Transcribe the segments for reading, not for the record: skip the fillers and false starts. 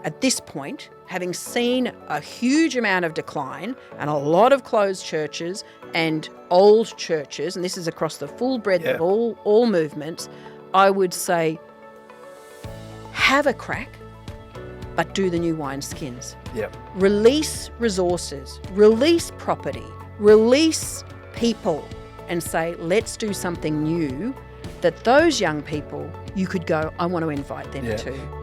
at this point, having seen a huge amount of decline and a lot of closed churches and old churches, and this is across the full breadth of all movements, I would say have a crack, but do the new wineskins. Yep. Release resources, release property, release people, and say, let's do something new that those young people, you could go, I want to invite them to.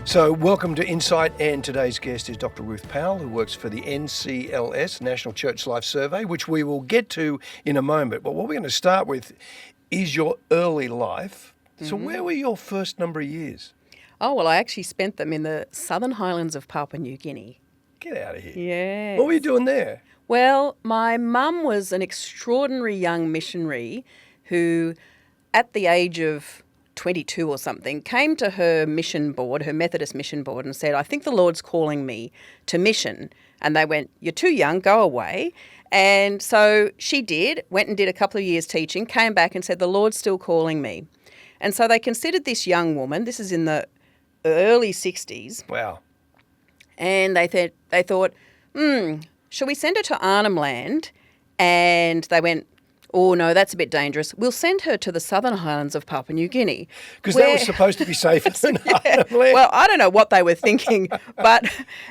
So welcome to Insight, and today's guest is Dr. Ruth Powell, who works for the NCLS, National Church Life Survey, which we will get to in a moment. But what we're going to start with is your early life. So where were your first number of years? Oh, well, I actually spent them in the southern highlands of Papua New Guinea. Get out of here. Yes. What were you doing there? Well, my mum was an extraordinary young missionary who, at the age of 22 or something, came to her mission board, her Methodist mission board, and said, I think the Lord's calling me to mission. And they went, you're too young, go away. And so she did, went and did a couple of years teaching, came back and said, the Lord's still calling me. And so they considered this young woman, this is in the early 60s. Wow. And they thought, shall we send her to Arnhem Land? And they went, oh, no, that's a bit dangerous. We'll send her to the southern highlands of Papua New Guinea. Because that was supposed to be safer than Arnhem Land. Well, I don't know what they were thinking, but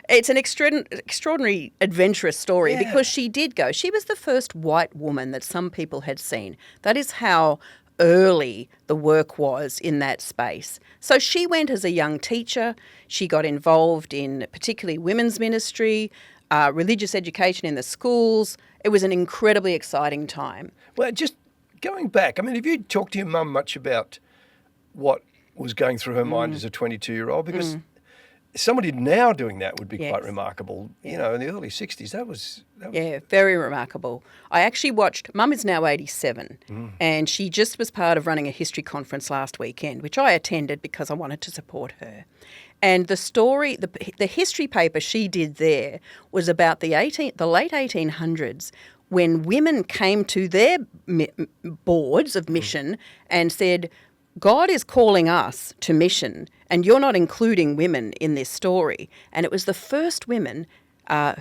it's an extraordinary adventurous story because she did go. She was the first white woman that some people had seen. That is how early the work was in that space. So she went as a young teacher. She got involved in particularly women's ministry, religious education in the schools. It was an incredibly exciting time. Well, just going back, I mean, have you talked to your mum much about what was going through her mind as a 22-year-old? Because somebody now doing that would be quite remarkable. You know, in the early 60s, that was... Yeah, very remarkable. I actually watched, Mum is now 87, and she just was part of running a history conference last weekend, which I attended because I wanted to support her. And the story, the history paper she did there was about the late 1800s when women came to their boards of mission and said, God is calling us to mission and you're not including women in this story. And it was the first women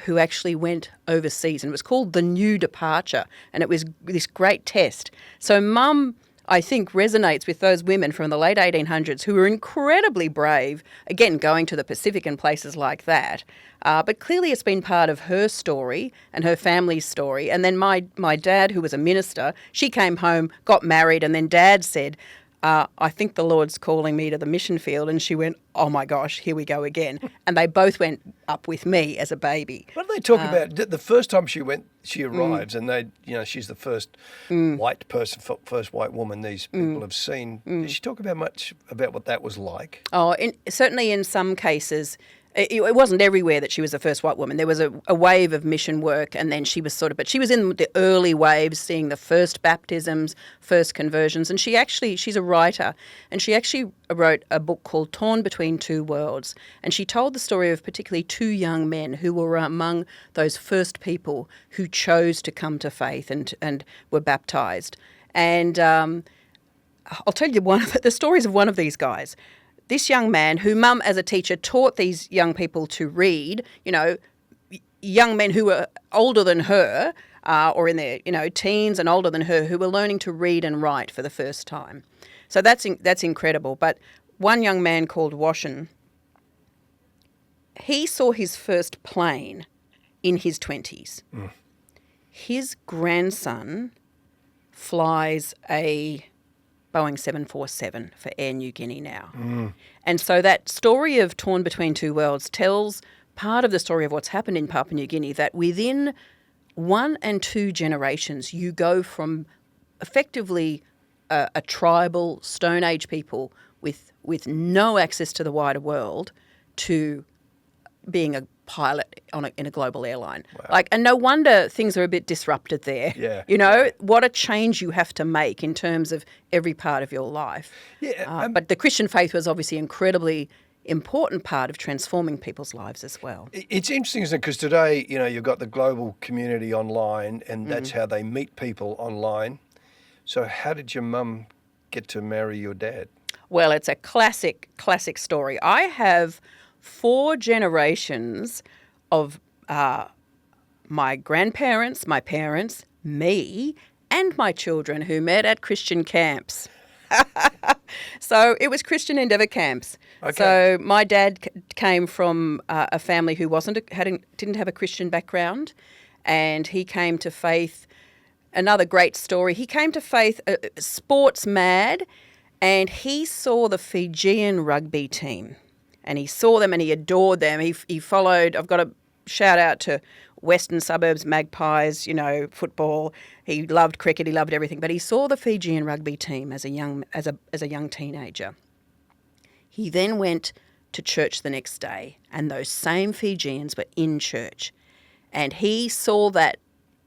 who actually went overseas, and it was called the New Departure, and it was this great test. So Mum, I think, resonates with those women from the late 1800s who were incredibly brave, again, going to the Pacific and places like that. But clearly it's been part of her story and her family's story. And then my dad, who was a minister, she came home, got married, and then Dad said, I think the Lord's calling me to the mission field. And she went, oh my gosh, here we go again. And they both went up with me as a baby. What do they talk about? The first time she arrives and she's the first white person, first white woman these people have seen. Did she talk about much about what that was like? Oh, certainly in some cases. It wasn't everywhere that she was the first white woman. There was a wave of mission work, and then she was but she was in the early waves, seeing the first baptisms, first conversions, and she's a writer, and she actually wrote a book called Torn Between Two Worlds, and she told the story of particularly two young men who were among those first people who chose to come to faith and were baptised. And I'll tell you the stories of one of these guys. This young man who Mum as a teacher taught these young people to read, young men who were older than her or in their, teens and older than her who were learning to read and write for the first time. So that's incredible. But one young man called Washin, he saw his first plane in his 20s. His grandson flies a Boeing 747 for Air New Guinea now. And so that story of Torn Between Two Worlds tells part of the story of what's happened in Papua New Guinea, that within 1 and 2 generations, you go from effectively a tribal Stone Age people with no access to the wider world to being a pilot in a global airline. Wow. And no wonder things are a bit disrupted there. Yeah. What a change you have to make in terms of every part of your life. Yeah. But the Christian faith was obviously incredibly important part of transforming people's lives as well. It's interesting, isn't it? Because today, you've got the global community online, and that's how they meet people online. So how did your mum get to marry your dad? Well, it's a classic story. I have 4 generations of my grandparents, my parents, me, and my children who met at Christian camps. So it was Christian Endeavour camps. Okay. So my dad came from a family who didn't have a Christian background, and he came to faith. Another great story. He came to faith sports mad, and he saw the Fijian rugby team, and he saw them and he adored them. He followed. I've got to shout out to Western Suburbs Magpies, football. He loved cricket, he loved everything, but he saw the Fijian rugby team as a young teenager. He then went to church the next day, and those same Fijians were in church, and he saw that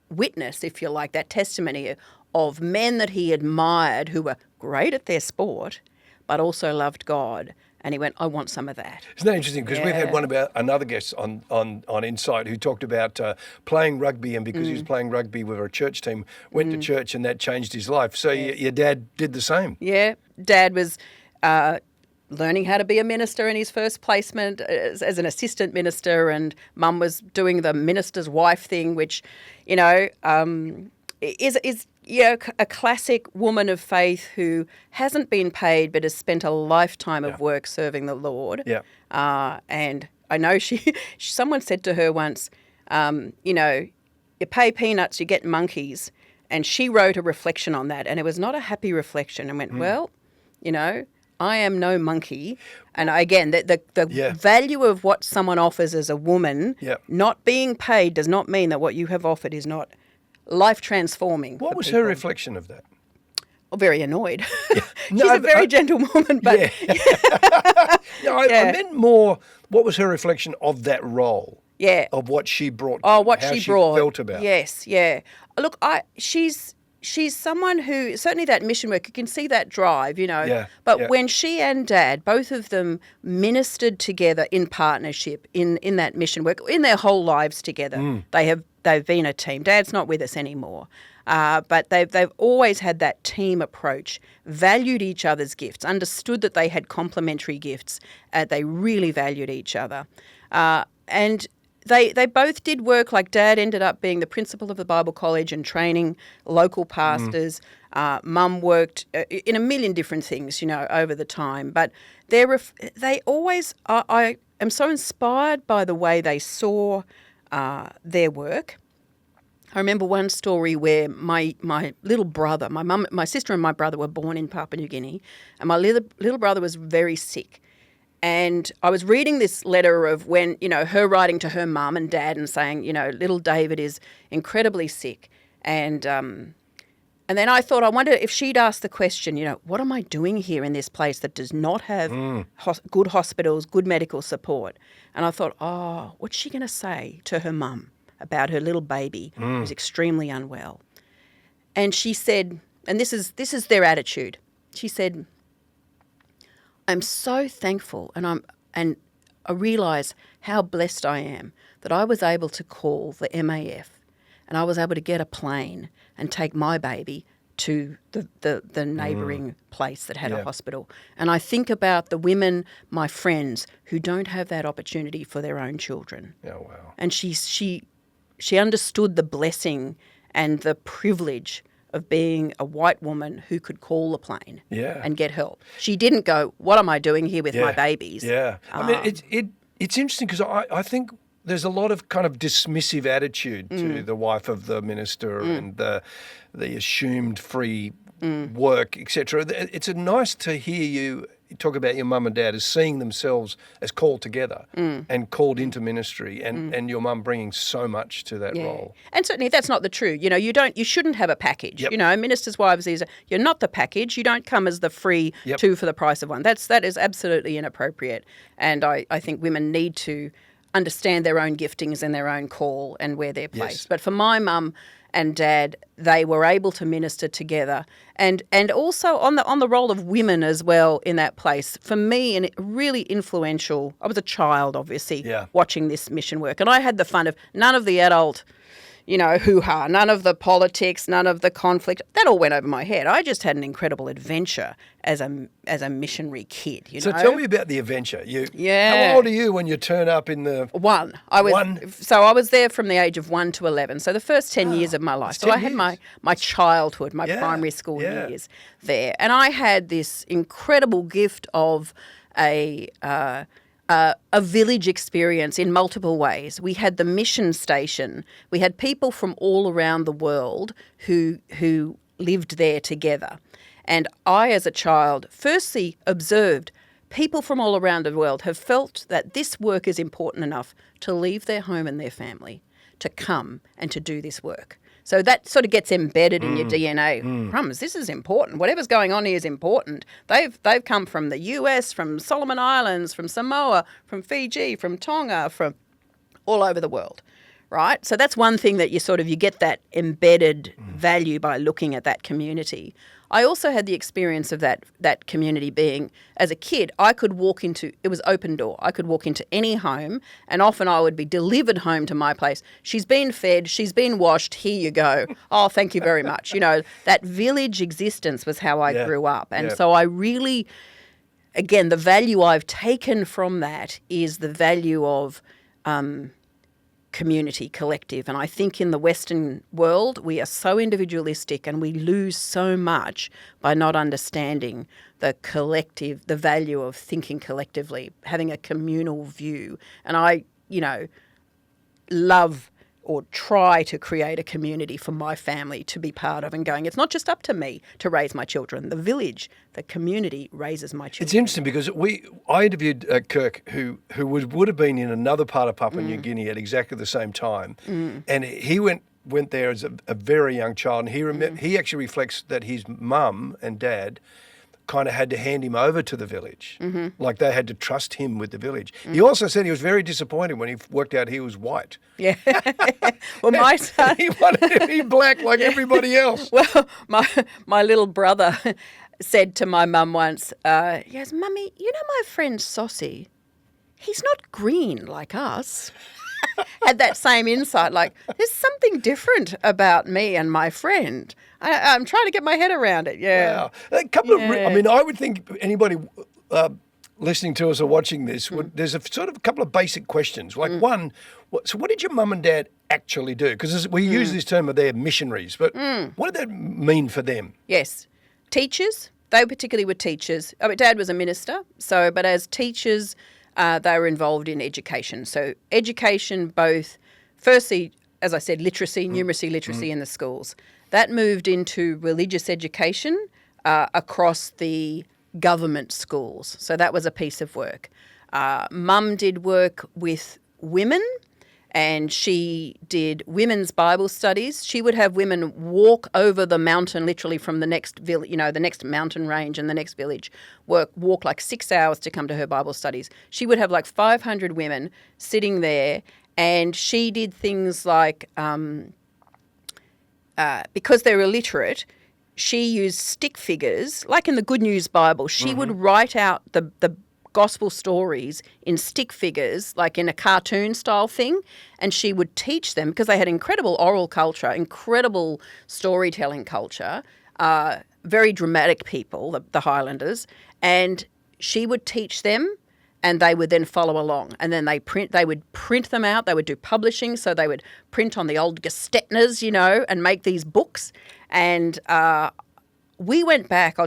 witness, if you like, that testimony of men that he admired who were great at their sport, but also loved God. And he went, I want some of that. Isn't that interesting? Because we've had another guest on Insight who talked about playing rugby, and because he was playing rugby with a church team, went to church and that changed his life. So your dad did the same. Yeah, Dad was learning how to be a minister in his first placement as an assistant minister, and Mum was doing the minister's wife thing, which, is a classic woman of faith who hasn't been paid but has spent a lifetime of work serving the Lord. Yeah. And I know someone said to her once, you pay peanuts, you get monkeys. And she wrote a reflection on that, and it was not a happy reflection, and went, well, I am no monkey. And again, the value of what someone offers as a woman, not being paid, does not mean that what you have offered is not life transforming. What was her reflection of that? Oh, very annoyed. She's a very gentle woman, but I meant more. What was her reflection of that role? Yeah, of what she brought. Oh, what how she brought. Felt about. Yes, yeah. Look, she's someone who, certainly that mission work, you can see that drive, Yeah, But when she and Dad, both of them ministered together in partnership in that mission work, in their whole lives together, they've been a team. Dad's not with us anymore, but they've always had that team approach, valued each other's gifts, understood that they had complementary gifts, they really valued each other, and They both did work. Like Dad ended up being the principal of the Bible College and training local pastors. Mum worked in a million different things, over the time. But they always, I am so inspired by the way they saw their work. I remember one story where my little brother, my sister and my brother were born in Papua New Guinea, and my little brother was very sick. And I was reading this letter of when, her writing to her mum and dad and saying, little David is incredibly sick. And then I thought, I wonder if she'd asked the question, what am I doing here in this place that does not have good hospitals, good medical support? And I thought, what's she going to say to her mum about her little baby who's extremely unwell? And she said, and this is their attitude. She said, I'm so thankful, and I realise how blessed I am that I was able to call the MAF, and I was able to get a plane and take my baby to the neighbouring place that had a hospital. And I think about the women, my friends, who don't have that opportunity for their own children. Oh, wow. And she understood the blessing and the privilege of being a white woman who could call a plane and get help. She didn't go, what am I doing here with my babies? Yeah. I mean, it's interesting because I think there's a lot of kind of dismissive attitude to the wife of the minister and the assumed free work, etc. It's nice to hear you talk about your mum and dad as seeing themselves as called together and called into ministry, and your mum bringing so much to that role. And certainly that's not the truth. You shouldn't have a package. Ministers' wives, you're not the package. You don't come as the free two for the price of one. That is absolutely inappropriate. And I think women need to understand their own giftings and their own call and where they're placed. Yes. But for my mum and dad, they were able to minister together, and also on the role of women as well in that place. For me, and really influential. I was a child, obviously, watching this mission work, and I had the fun of none of the adult, hoo-ha, none of the politics, none of the conflict. That all went over my head. I just had an incredible adventure as a missionary kid, So tell me about the adventure. Yeah. How old are you when you turn up in the... One. I was there from the age of 1 to 11, so the first 10 years of my life. So I had my childhood, my primary school years there. And I had this incredible gift of a village experience in multiple ways. We had the mission station. We had people from all around the world who lived there together. And I, as a child, firstly observed people from all around the world have felt that this work is important enough to leave their home and their family to come and to do this work. So that sort of gets embedded in your DNA. Crumbs, this is important. Whatever's going on here is important. They've come from the US, from Solomon Islands, from Samoa, from Fiji, from Tonga, from all over the world, right? So that's one thing that you get that embedded value by looking at that community. I also had the experience of that community being, as a kid, I could walk into, it was open door. I could walk into any home, and often I would be delivered home to my place. She's been fed, she's been washed, here you go. Oh, thank you very much. That village existence was how I grew up. And so I really, again, the value I've taken from that is the value of community, collective. And I think in the Western world, we are so individualistic and we lose so much by not understanding the collective, the value of thinking collectively, having a communal view. And I, love or try to create a community for my family to be part of and going, it's not just up to me to raise my children. The village, the community raises my children. It's interesting because I interviewed Kirk, who would have been in another part of Papua New Guinea at exactly the same time. And he went there as a very young child. And he actually reflects that his mum and dad kind of had to hand him over to the village. Like they had to trust him with the village. He also said he was very disappointed when he worked out he was white. Yeah. Well, my son... He wanted to be black like everybody else. Well, my little brother said to my mum once, he goes, Mummy, my friend Saucy, he's not green like us. Had that same insight, like, there's something different about me and my friend. I'm trying to get my head around it, Wow. A couple of, I would think anybody listening to us or watching this, there's a sort of a couple of basic questions. Like one, so what did your mum and dad actually do? Because we use this term of they're missionaries, but what did that mean for them? Yes. Teachers, they particularly were teachers. Dad was a minister, but as teachers, they were involved in education. So education both, firstly, as I said, numeracy literacy in the schools. That moved into religious education across the government schools. So that was a piece of work. Mum did work with women, and she did women's Bible studies. She would have women walk over the mountain, literally from the next village, the next mountain range and the next village, walk like 6 hours to come to her Bible studies. She would have like 500 women sitting there, and she did things like, because they're illiterate, she used stick figures, like in the Good News Bible. She would write out the gospel stories in stick figures, like in a cartoon style thing, and she would teach them because they had incredible oral culture, incredible storytelling culture, very dramatic people, the Highlanders, and she would teach them and they would then follow along. And then they would print them out, they would do publishing, so they would print on the old Gestetners, and make these books. And we went back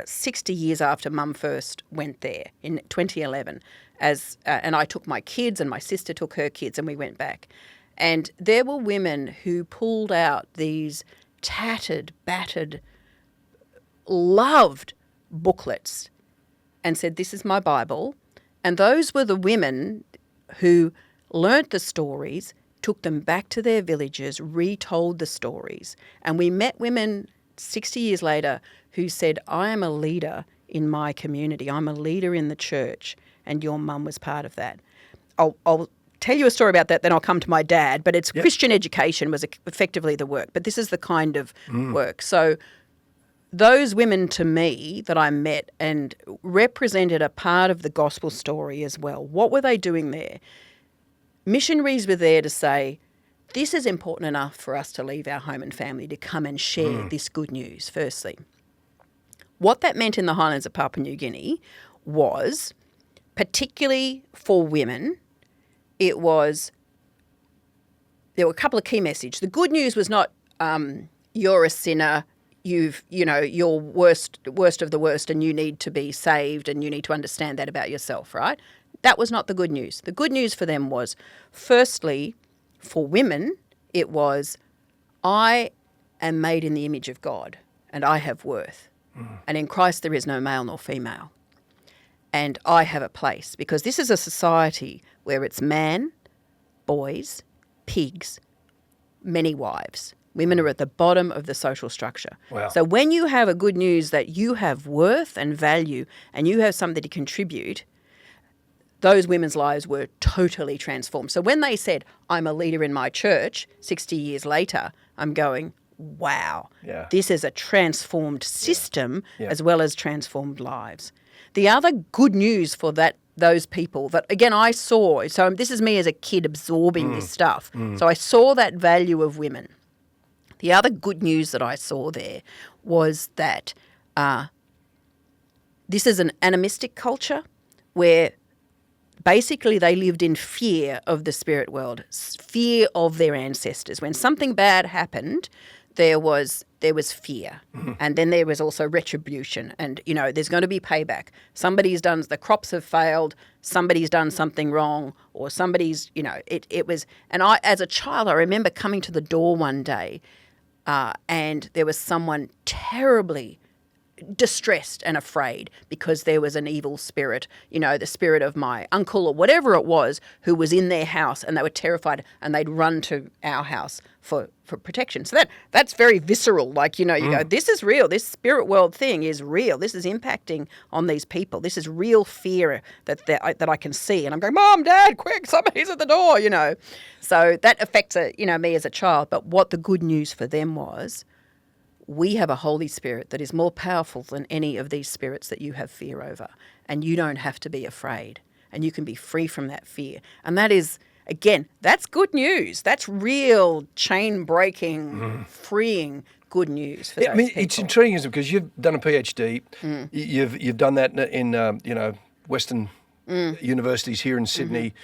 60 years after Mum first went there in 2011, and I took my kids and my sister took her kids and we went back. And there were women who pulled out these tattered, battered, loved booklets and said, this is my Bible. And those were the women who learnt the stories, took them back to their villages, retold the stories. And we met women 60 years later who said, I am a leader in my community. I'm a leader in the church, and your mum was part of that. I'll tell you a story about that, then I'll come to my dad, but it's Christian education was effectively the work. But this is the kind of work. So those women to me that I met and represented a part of the gospel story as well. What were they doing there? Missionaries were there to say, this is important enough for us to leave our home and family to come and share this good news, firstly. What that meant in the highlands of Papua New Guinea was, particularly for women, there were a couple of key messages. The good news was not, you're a sinner, you're worst of the worst and you need to be saved and you need to understand that about yourself, right? That was not the good news. The good news for them was, firstly, for women, it was, I am made in the image of God and I have worth. And in Christ there is no male nor female. And I have a place, because this is a society where it's man, boys, pigs, many wives. Women are at the bottom of the social structure. Wow. So when you have a good news that you have worth and value and you have something to contribute, those women's lives were totally transformed. So when they said, I'm a leader in my church, 60 years later, I'm going, wow, this is a transformed system as well as transformed lives. The other good news for those people that, again, I saw, so this is me as a kid absorbing this stuff. So I saw that value of women. The other good news that I saw there was that this is an animistic culture where basically they lived in fear of the spirit world, fear of their ancestors. When something bad happened, there was fear. And then there was also retribution. And, there's going to be payback. The crops have failed, somebody's done something wrong, or somebody's, it was. And I, as a child, I remember coming to the door one day and there was someone terribly distressed and afraid because there was an evil spirit, the spirit of my uncle or whatever it was, who was in their house, and they were terrified and they'd run to our house for protection. So that's very visceral. Like, you go, this is real. This spirit world thing is real. This is impacting on these people. This is real fear that I can see. And I'm going, Mom, Dad, quick, somebody's at the door, So that affects, me as a child. But what the good news for them was, we have a Holy Spirit that is more powerful than any of these spirits that you have fear over. And you don't have to be afraid. And you can be free from that fear. And that is, again, that's good news. That's real chain-breaking, freeing good news for those people. It's intriguing, isn't it? Because you've done a PhD. You've done that in Western universities here in Sydney.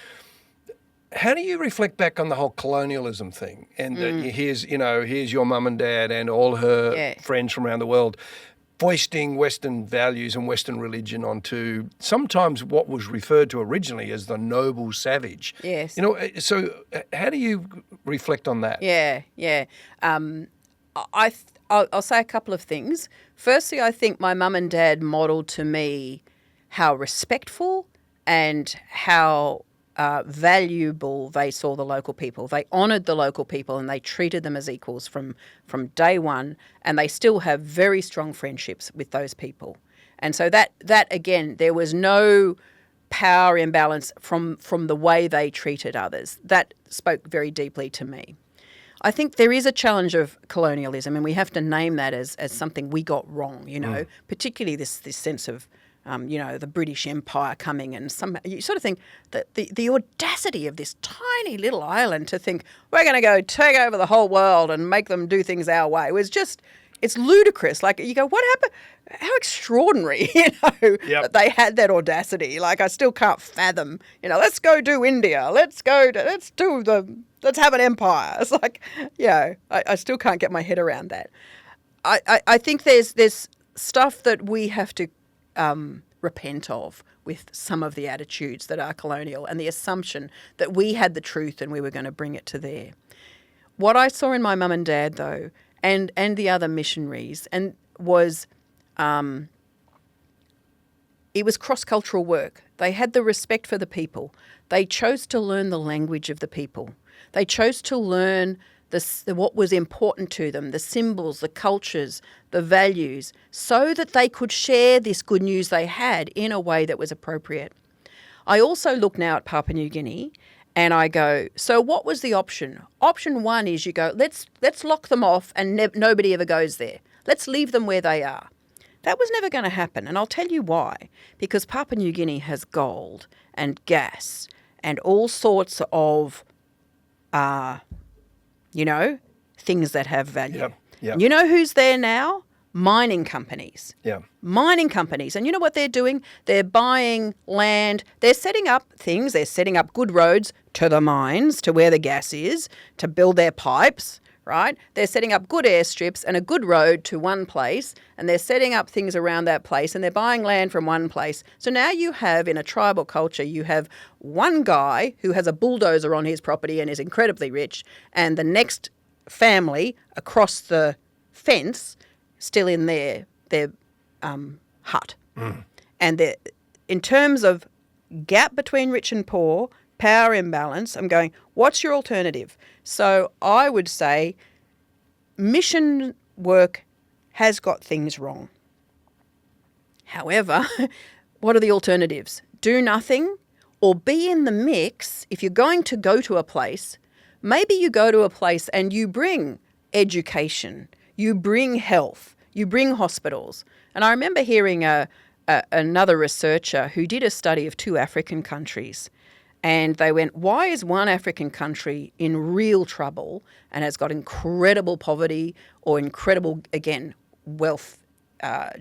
How do you reflect back on the whole colonialism thing? And here's your mum and dad and all her friends from around the world foisting Western values and Western religion onto sometimes what was referred to originally as the noble savage. Yes. So how do you reflect on that? Yeah. I'll say a couple of things. Firstly, I think my mum and dad modelled to me how respectful and how valuable they saw the local people. They honoured the local people and they treated them as equals from day one, and they still have very strong friendships with those people. And so that again, there was no power imbalance from the way they treated others. That spoke very deeply to me. I think there is a challenge of colonialism, and we have to name that as something we got wrong, particularly this sense of the British Empire coming, and you sort of think that the audacity of this tiny little island to think we're going to go take over the whole world and make them do things our way was just, it's ludicrous. Like, you go, what happened? How extraordinary, that they had that audacity. Like, I still can't fathom, let's go do India. Let's have an empire. It's like, I still can't get my head around that. I think there's stuff that we have to repent of with some of the attitudes that are colonial, and the assumption that we had the truth and we were going to bring it to there. What I saw in my mum and dad, though, and the other missionaries, was it was cross-cultural work. They had the respect for the people. They chose to learn the language of the people. They chose to learn what was important to them, the symbols, the cultures, the values, so that they could share this good news they had in a way that was appropriate. I also look now at Papua New Guinea and I go, so what was the option? Option one is you go, let's lock them off and nobody ever goes there. Let's leave them where they are. That was never going to happen, and I'll tell you why. Because Papua New Guinea has gold and gas and all sorts of things that have value. Yep. Yep. And you know who's there now? Mining companies. Yeah. Mining companies. And you know what they're doing? They're buying land. They're setting up things. They're setting up good roads to the mines, to where the gas is, to build their pipes, right? They're setting up good airstrips and a good road to one place, and they're setting up things around that place, and they're buying land from one place. So now you have, in a tribal culture, you have one guy who has a bulldozer on his property and is incredibly rich, and the next family across the fence still in their hut. And in terms of gap between rich and poor, power imbalance, I'm going, what's your alternative? So I would say mission work has got things wrong. However, what are the alternatives? Do nothing or be in the mix. If you're going to go to a place, maybe you go to a place and you bring education, you bring health, you bring hospitals. And I remember hearing another researcher who did a study of 2 African countries. And they went, why is one African country in real trouble and has got incredible poverty or incredible, again, wealth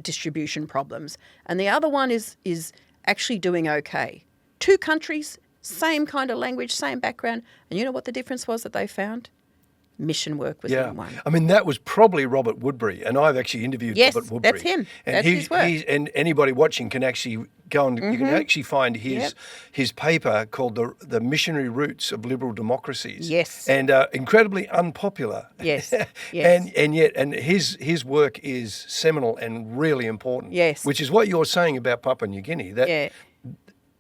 distribution problems, and the other one is actually doing okay? 2 countries, same kind of language, same background. And you know what the difference was that they found? Mission work was in one. I mean, that was probably Robert Woodbury, and I've actually interviewed Robert Woodbury. That's him. And that's his work. And anybody watching can actually go and you can actually find his paper called the Missionary Roots of Liberal Democracies. Yes. And incredibly unpopular. Yes. Yes. and yet his work is seminal and really important. Yes. Which is what you're saying about Papua New Guinea. That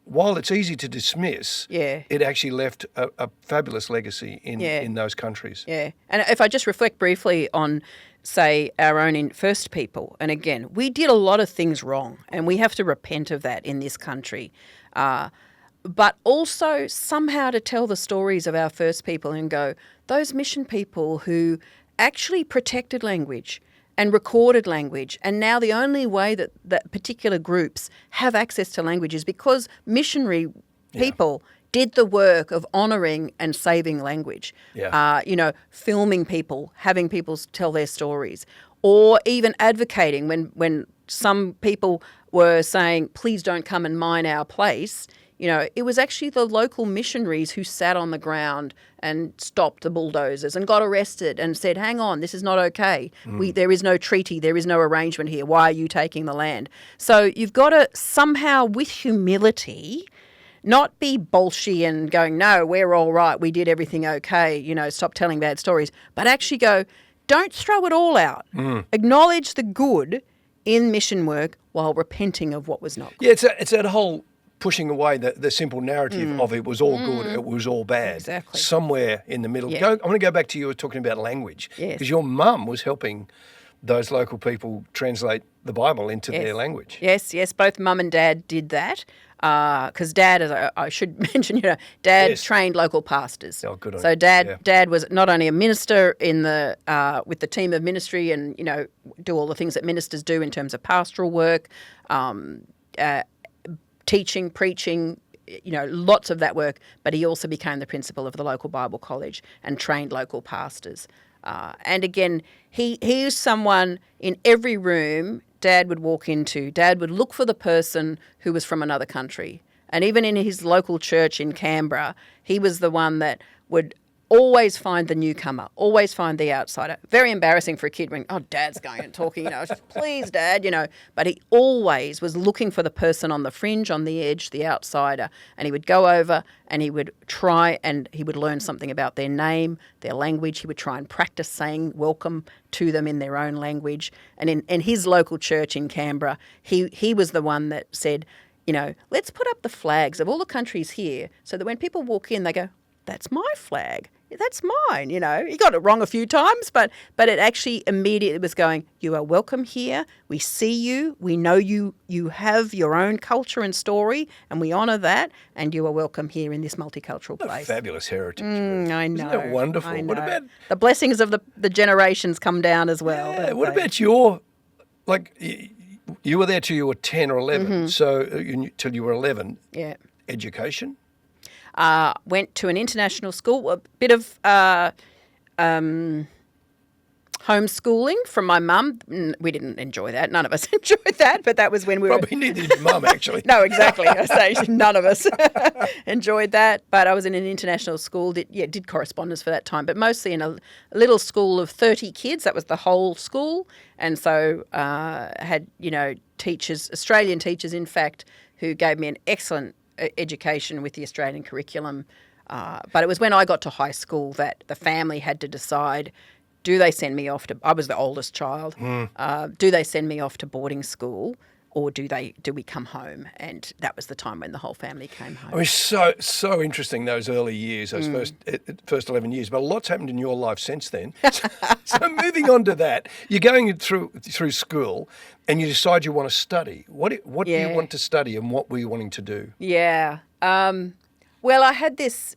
while it's easy to dismiss, it actually left a fabulous legacy in those countries. Yeah. And if I just reflect briefly on, say, our own First People, and again, we did a lot of things wrong, and we have to repent of that in this country. But also somehow to tell the stories of our First People and go, those mission people who actually protected language and recorded language. And now the only way that particular groups have access to language is because missionary people did the work of honouring and saving language. Filming people, having people tell their stories, or even advocating when some people were saying, please don't come and mine our place. It was actually the local missionaries who sat on the ground and stopped the bulldozers and got arrested and said, hang on, this is not okay. There is no treaty. There is no arrangement here. Why are you taking the land? So you've got to somehow, with humility, not be bolshy and going, no, we're all right. We did everything okay. Stop telling bad stories. But actually go, don't throw it all out. Acknowledge the good in mission work while repenting of what was not good. Yeah, it's that whole pushing away the simple narrative of it was all good, it was all bad. Exactly. Somewhere in the middle. Yeah. I want to go back to you were talking about language. Yes. Because your mum was helping those local people translate the Bible into their language. Yes. Both Mum and Dad did that. Because Dad, as I should mention, Dad trained local pastors. Oh, good on so you. Dad was not only a minister with the team of ministry and, do all the things that ministers do in terms of pastoral work, teaching, preaching, lots of that work, but he also became the principal of the local Bible college and trained local pastors. And again, he is someone in every room Dad would walk into. Dad would look for the person who was from another country. And even in his local church in Canberra, he was the one that would always find the newcomer, always find the outsider. Very embarrassing for a kid when, Dad's going and talking, please, Dad, But he always was looking for the person on the fringe, on the edge, the outsider. And he would go over and he would try and he would learn something about their name, their language. He would try and practice saying welcome to them in their own language. And in his local church in Canberra, he was the one that said, let's put up the flags of all the countries here so that when people walk in, they go, that's my flag. That's mine, He got it wrong a few times, but it actually immediately was going, you are welcome here. We see you. We know you have your own culture and story, and we honour that, and you are welcome here in this multicultural place. Fabulous heritage. I know. Isn't that wonderful? I know. What about the blessings of the generations come down as well. Yeah, what about your, you were there till you were 10 or 11, so till you were 11. Yeah. Education? Went to an international school, a bit of homeschooling from my mum. We didn't enjoy that. None of us enjoyed that, but that was when we Probably neither did your mum, actually. No, exactly. I say none of us enjoyed that. But I was in an international school. Did correspondence for that time, but mostly in a little school of 30 kids. That was the whole school, and so had teachers, Australian teachers, in fact, who gave me an excellent education with the Australian curriculum. But it was when I got to high school that the family had to decide. Do they send me off to? I was the oldest child. Do they send me off to boarding school, or do we come home? And that was the time when the whole family came home. I mean, so interesting those early years, those first 11 years. But a lot's happened in your life since then. So moving on to that, you're going through school, and you decide you want to study. What do you want to study, and what were you wanting to do? Yeah. Well, I had this.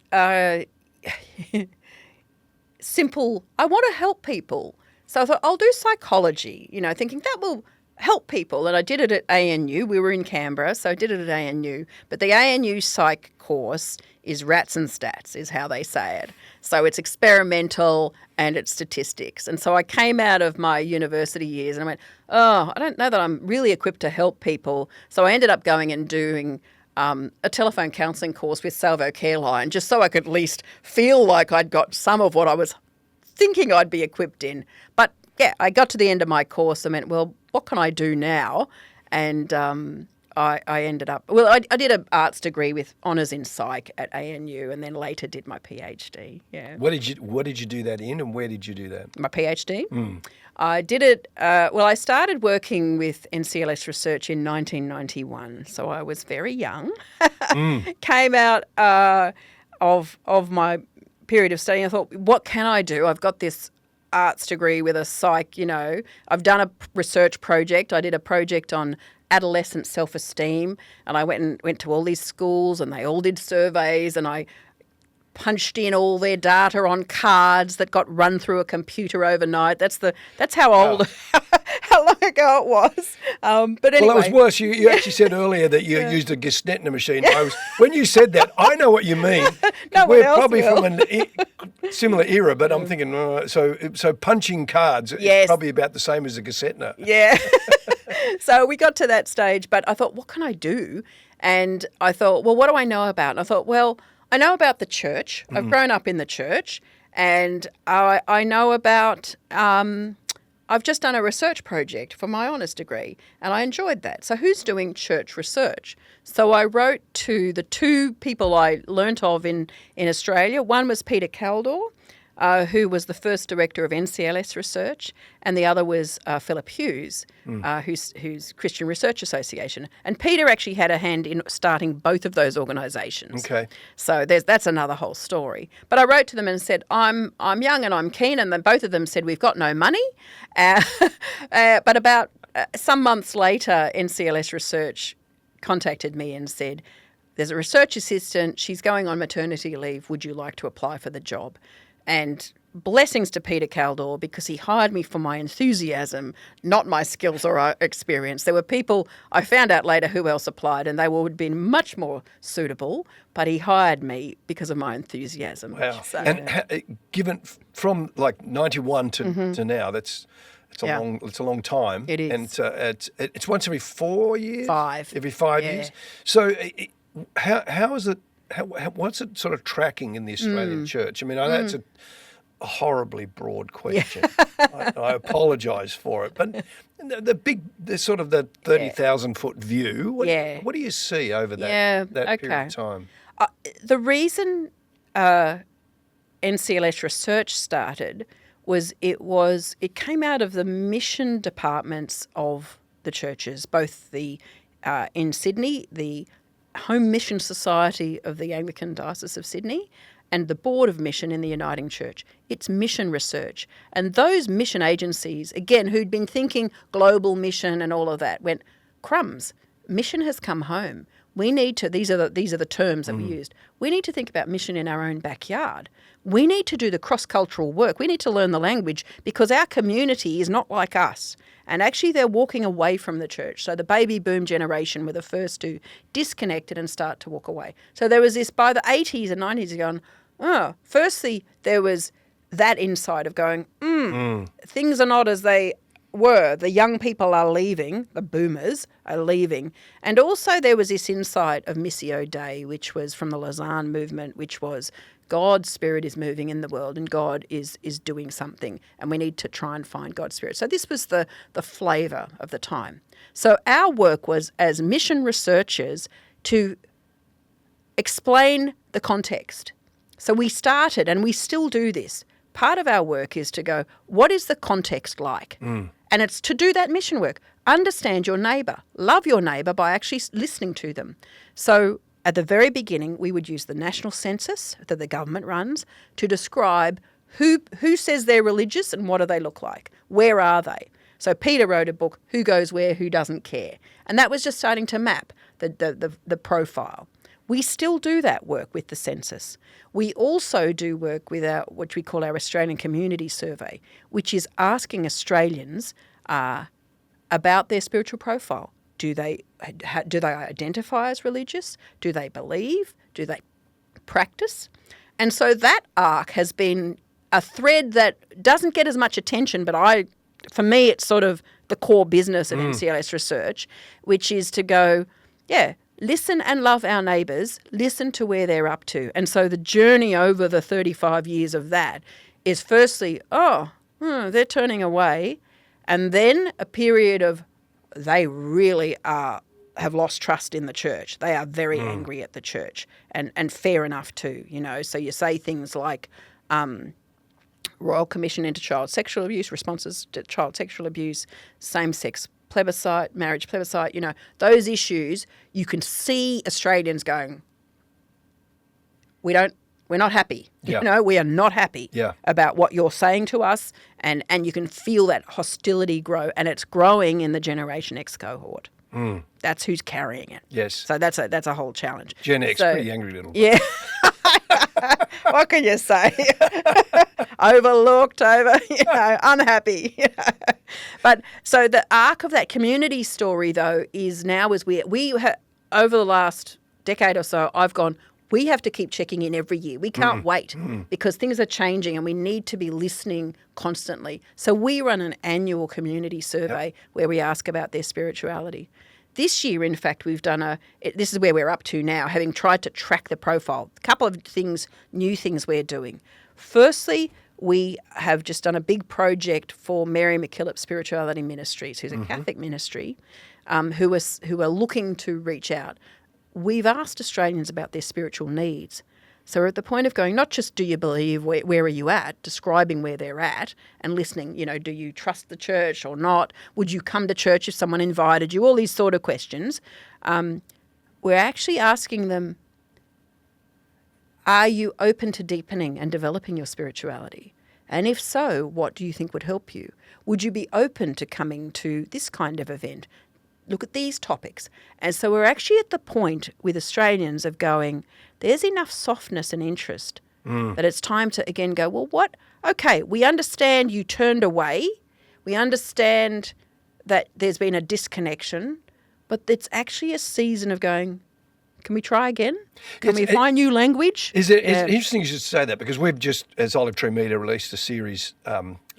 Simple, I want to help people. So I thought, I'll do psychology, thinking that will help people. And I did it at ANU. We were in Canberra, so I did it at ANU. But the ANU psych course is rats and stats, is how they say it. So it's experimental and it's statistics. And so I came out of my university years and I went, I don't know that I'm really equipped to help people. So I ended up going and doing a telephone counselling course with Salvo Careline, just so I could at least feel like I'd got some of what I was thinking I'd be equipped in. But yeah, I got to the end of my course and went, well, what can I do now? And I ended up, I did an arts degree with honours in psych at ANU, and then later did my PhD. Yeah. What did you do that in, and where did you do that? My PhD? I did it, I started working with NCLS Research in 1991, so I was very young. Came out of my period of studying. I thought, what can I do? I've got this arts degree with a psych, I've done a research project. I did a project on adolescent self-esteem, and I went to all these schools, and they all did surveys, and I punched in all their data on cards that got run through a computer overnight. That's how old, how long ago it was. But anyway. Well, that was worse. You actually said earlier that you used a Gestetner machine. When you said that, I know what you mean. We're probably from a similar era, but I'm thinking, so punching cards is probably about the same as a Gestetner. Yeah. So we got to that stage, but I thought, what can I do? And I thought, well, what do I know about? And I thought, well, I know about the church. I've grown up in the church, and I know about, I've just done a research project for my honours degree, and I enjoyed that. So who's doing church research? So I wrote to the two people I learnt of in Australia. One was Peter Caldor, who was the first director of NCLS Research, and the other was Philip Hughes, who's Christian Research Association. And Peter actually had a hand in starting both of those organisations. Okay. So that's another whole story. But I wrote to them and said, I'm young and I'm keen, and then both of them said, we've got no money. But about some months later, NCLS Research contacted me and said, there's a research assistant, she's going on maternity leave, would you like to apply for the job? And blessings to Peter Caldor, because he hired me for my enthusiasm, not my skills or experience. There were people, I found out later who else applied, and they would have been much more suitable, but he hired me because of my enthusiasm. Wow. So, and given from like 91 to now, it's a long time. It is. And it's once every 4 years? Every 5 years. So how is it? What's it sort of tracking in the Australian church? I mean, I know it's a horribly broad question. Yeah. I apologise for it, but the sort of the 30,000-foot view. What do you see over that period of time? The reason NCLS Research started was it came out of the mission departments of the churches, both in Sydney, the Home Mission Society of the Anglican Diocese of Sydney, and the Board of Mission in the Uniting Church. It's mission research. And those mission agencies, again, who'd been thinking global mission and all of that, went, crumbs, mission has come home. We need to, these are the terms that we used, we need to think about mission in our own backyard. We need to do the cross-cultural work. We need to learn the language because our community is not like us. And actually they're walking away from the church. So the baby boom generation were the first to disconnect it and start to walk away. So there was this, by the 80s and 90s, going, firstly, there was that insight of going, things are not as they were. The young people are leaving, the boomers are leaving. And also there was this insight of Missio Dei, which was from the Lausanne movement, which was God's Spirit is moving in the world and God is doing something and we need to try and find God's Spirit. So this was the flavour of the time. So our work was as mission researchers to explain the context. So we started, and we still do this. Part of our work is to go, what is the context like? And it's to do that mission work. Understand your neighbour. Love your neighbour by actually listening to them. So at the very beginning, we would use the national census that the government runs to describe who says they're religious and what do they look like. Where are they? So Peter wrote a book, Who Goes Where, Who Doesn't Care? And that was just starting to map the profile. We still do that work with the census. We also do work with what we call our Australian Community Survey, which is asking Australians about their spiritual profile. Do they identify as religious? Do they believe? Do they practice? And so that arc has been a thread that doesn't get as much attention, but for me, it's sort of the core business of NCLS Research, which is to go, listen and love our neighbours, listen to where they're up to. And so the journey over the 35 years of that is firstly, they're turning away, and then a period of they really have lost trust in the church. They are very angry at the church, and fair enough too, So you say things like Royal Commission into Child Sexual Abuse, responses to child sexual abuse, same-sex plebiscite, marriage plebiscite, those issues, you can see Australians going, we're not happy. We are not happy about what you're saying to us, and you can feel that hostility grow, and it's growing in the Generation X cohort. That's who's carrying it. Yes. So that's a whole challenge. Gen X, pretty angry little. Yeah. What can you say? Overlooked, unhappy. But so the arc of that community story, though, is now as we over the last decade or so, I've gone, we have to keep checking in every year. We can't wait because things are changing and we need to be listening constantly. So we run an annual community survey where we ask about their spirituality. This year, in fact, we've done this is where we're up to now, having tried to track the profile. A couple of new things we're doing. Firstly, we have just done a big project for Mary MacKillop Spirituality Ministries, who's a Catholic ministry, who are looking to reach out. We've asked Australians about their spiritual needs. So we're at the point of going, not just do you believe, where are you at, describing where they're at and listening, do you trust the church or not? Would you come to church if someone invited you? All these sort of questions. We're actually asking them, are you open to deepening and developing your spirituality? And if so, what do you think would help you? Would you be open to coming to this kind of event? Look at these topics. And so we're actually at the point with Australians of going, there's enough softness and interest that it's time to again go, well, what? Okay, we understand you turned away. We understand that there's been a disconnection, but it's actually a season of going, can we try again? Can we find new language? It's interesting you should say that, because we've just, as Olive Tree Media, released a series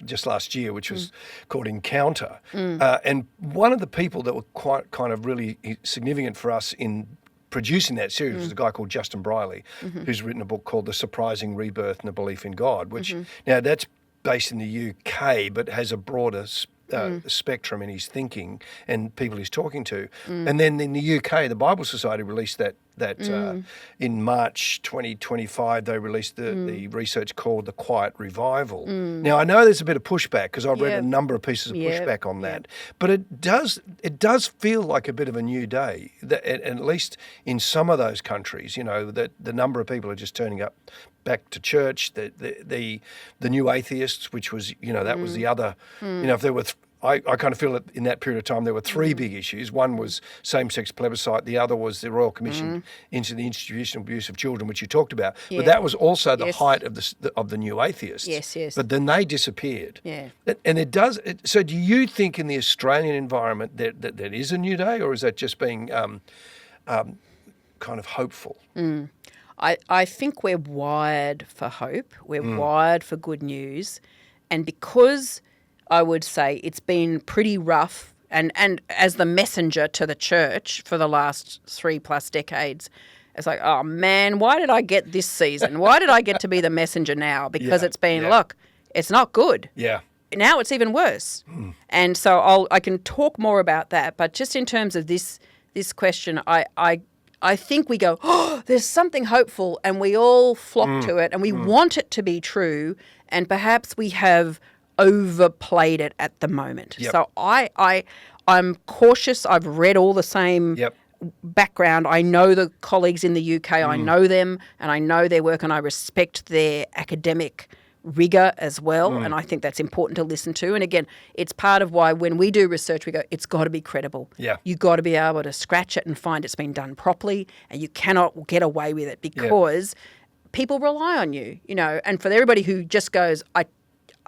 just last year, which was called Encounter. And one of the people that were quite kind of really significant for us in producing that series was a guy called Justin Briley, who's written a book called The Surprising Rebirth and the Belief in God, which now that's based in the UK, but has a broader spectrum in his thinking and people he's talking to. And then in the UK, the Bible Society released that in March 2025, they released the research called The Quiet Revival. Now, I know there's a bit of pushback because I've read a number of pieces of pushback on that, but it does feel like a bit of a new day, at least in some of those countries, that the number of people are just turning up back to church, the new atheists, which was, that was the other, if there were, I kind of feel that in that period of time there were three big issues. One was same-sex plebiscite. The other was the Royal Commission into the institutional abuse of children, which you talked about. But that was also the height of the new atheists. Yes. But then they disappeared. Yeah. And it does. So do you think in the Australian environment that is a new day, or is that just being kind of hopeful? I think we're wired for hope. We're wired for good news. And because I would say it's been pretty rough, and as the messenger to the church for the last 3+ decades, it's like, oh, man, why did I get this season? Why did I get to be the messenger now? Because it's been, look, it's not good. Yeah. Now it's even worse. And so I can talk more about that. But just in terms of this question, I think we go, oh, there's something hopeful, and we all flock to it, and we want it to be true, and perhaps we have overplayed it at the moment. Yep. So I'm cautious. I've read all the same background. I know the colleagues in the UK. I know them, and I know their work, and I respect their academic rigor as well, and I think that's important to listen to. And again, it's part of why when we do research, we go, it's got to be credible. Yeah. You've got to be able to scratch it and find it's been done properly, and you cannot get away with it because people rely on you, and for everybody who just goes,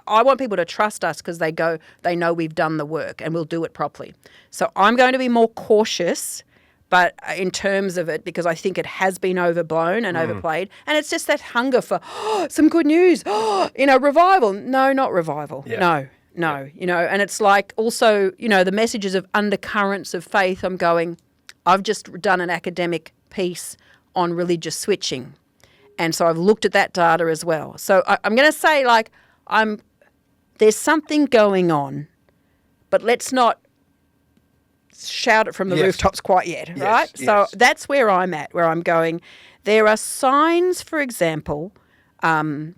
I want people to trust us because they know we've done the work and we'll do it properly. So I'm going to be more cautious, but in terms of it, because I think it has been overblown and overplayed, and it's just that hunger for some good news, revival. No, not revival. Yeah. No, and it's like also, the messages of undercurrents of faith. I'm going, I've just done an academic piece on religious switching, and so I've looked at that data as well. So I'm going to say, there's something going on, but let's not shout it from the rooftops quite yet, right? Yes. So that's where I'm at, where I'm going. There are signs, for example, I'll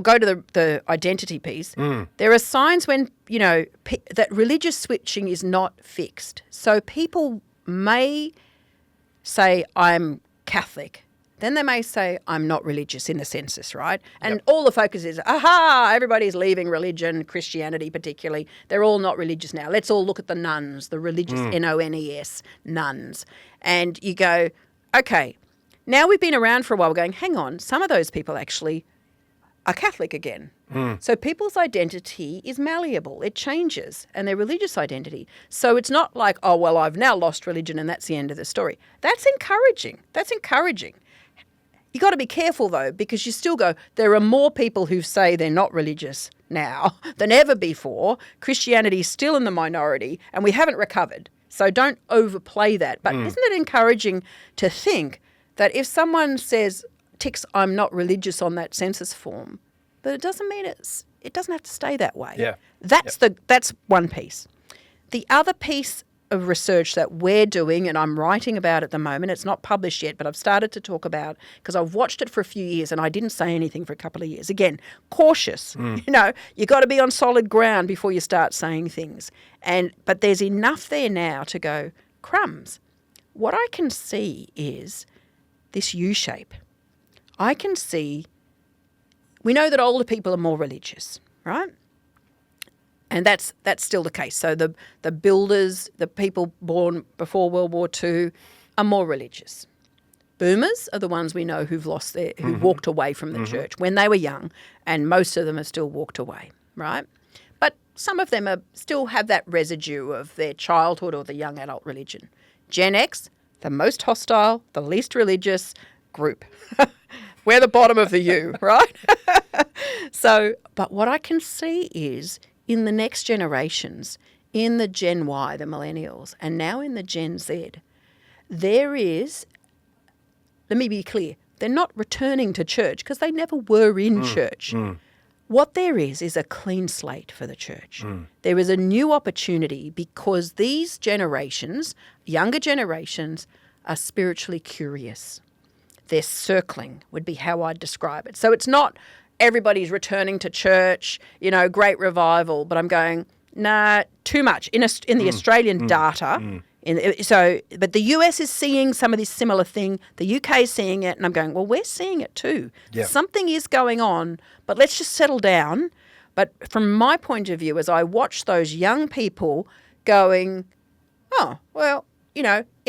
go to the identity piece. There are signs when, that religious switching is not fixed. So people may say, I'm Catholic. Then they may say, I'm not religious in the census, right? And all the focus is, everybody's leaving religion, Christianity particularly. They're all not religious now. Let's all look at the nuns, the religious NONES, nuns. And you go, okay, now we've been around for a while going, hang on, some of those people actually are Catholic again. So people's identity is malleable. It changes, and their religious identity. So it's not like, oh, well, I've now lost religion and that's the end of the story. That's encouraging. You got to be careful, though, because you still go, there are more people who say they're not religious now than ever before. Christianity is still in the minority, and we haven't recovered. So don't overplay that. But isn't it encouraging to think that if someone ticks, I'm not religious on that census form, but it doesn't mean it doesn't have to stay that way. Yeah. That's one piece. The other piece of research that we're doing, and I'm writing about at the moment, it's not published yet, but I've started to talk about, because I've watched it for a few years and I didn't say anything for a couple of years. Again, cautious. You got to be on solid ground before you start saying things. But there's enough there now to go, crumbs. What I can see is this U-shape. I can see, we know that older people are more religious, right? And that's still the case. So the builders, the people born before World War II, are more religious. Boomers are the ones we know who walked away from the church when they were young, and most of them have still walked away, right? But some of them still have that residue of their childhood or the young adult religion. Gen X, the most hostile, the least religious group. We're the bottom of the U, right? But what I can see is, in the next generations, in the Gen Y, the millennials, and now in the Gen Z, there is, let me be clear, they're not returning to church because they never were in church. What there is a clean slate for the church. There is a new opportunity because these generations, younger generations, are spiritually curious. They're circling, would be how I'd describe it. So it's not everybody's returning to church, great revival, but I'm going, nah, too much. In the Australian data, but the US is seeing some of this similar thing. The UK is seeing it, and I'm going, well, we're seeing it too. Yeah. Something is going on, but let's just settle down. But from my point of view, as I watch those young people going, oh, well, in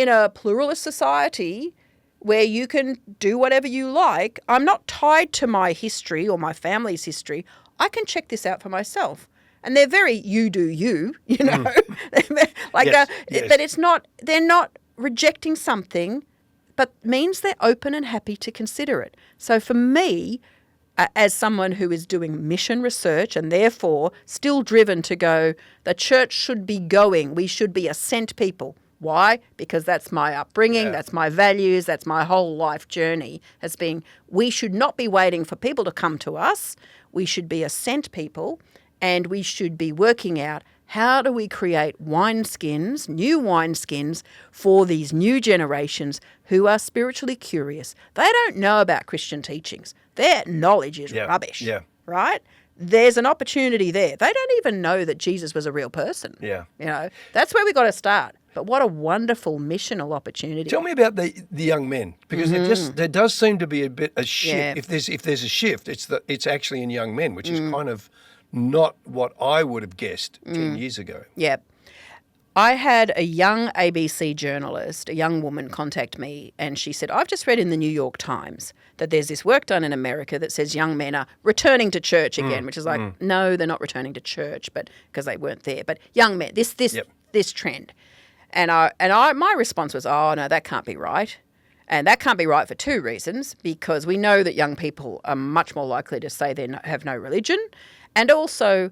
a pluralist society where you can do whatever you like, I'm not tied to my history or my family's history. I can check this out for myself. And they're very you do you, Yes. but they're not rejecting something but means they're open and happy to consider it. So for me, as someone who is doing mission research and therefore still driven to go, the church should be going, we should be a sent people. Why? Because that's my upbringing, that's my values, that's my whole life journey has been, we should not be waiting for people to come to us. We should be a sent people, and we should be working out how do we create wineskins, new wineskins for these new generations who are spiritually curious. They don't know about Christian teachings. Their knowledge is rubbish, right? There's an opportunity there. They don't even know that Jesus was a real person. Yeah. You know, that's where we got to start. But what a wonderful missional opportunity. Tell me about the young men, because there does seem to be a shift. Yeah. If there's a shift, it's actually in young men, which is kind of not what I would have guessed 10 years ago. Yeah. I had a young ABC journalist, a young woman, contact me, and she said, I've just read in the New York Times that there's this work done in America that says young men are returning to church again, which is like, no, they're not returning to church, but because they weren't there. But young men, this trend. And my response was, oh, no, that can't be right. And that can't be right for two reasons, because we know that young people are much more likely to say they have no religion. And also,